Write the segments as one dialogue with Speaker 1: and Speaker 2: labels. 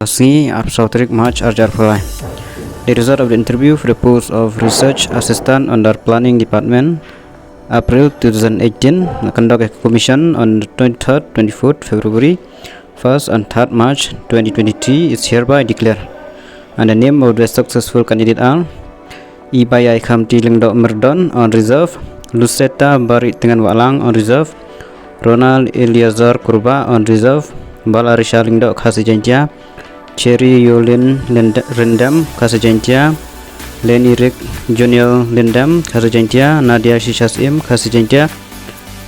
Speaker 1: Sni Arsautrik March Arjarpalai. The result of the interview for the post of research assistant under planning department April 2018 conduct a commission on the 23rd, 24th February, 1st and 3rd March 2023 is hereby declared. And the name of the successful candidate are Ibayai Khamti Lingdok Merdon on reserve, Lucetta Barit Tengan Walang on reserve, Ronald Eliazar Kurba on reserve, Balarisha Lingdok Khasijantia, Cherry Yolin Rendam Khasijantia, Lenny Rick Junior Lindam Khasijantia, Nadia Shishasim Khasijantia,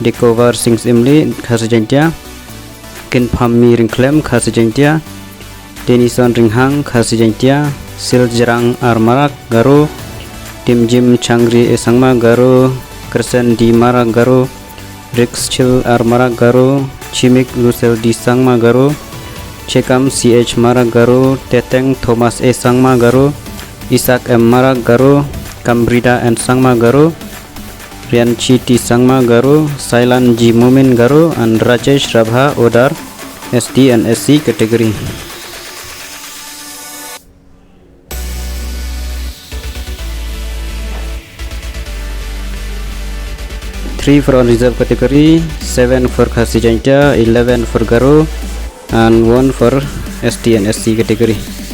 Speaker 1: Dekovar Sings Imli Khasijantia, Ken Pami Ringklem Khasijantia, Denison Ringhang Khasijantia, Siljarang Armarak Garo, Tim Jim Changri Esangma Garo, Kersen Di Marak Garo, Rix Chil Armarak Garo, Chimik Lucel Di Sangma Garo, Chekam CH Marak Garo, Teteng Thomas E Sangma Garo, Isak M Marak Garo, Kambrida and Sangma Garo, Rianchi T Sangma Garo, Sailan G Mumin Garo, and Rajesh Rabha Odar SD and SC category. Three for unreserved category, 7 for Khasijantia, 11 for Garo, and 1 for ST and SC category.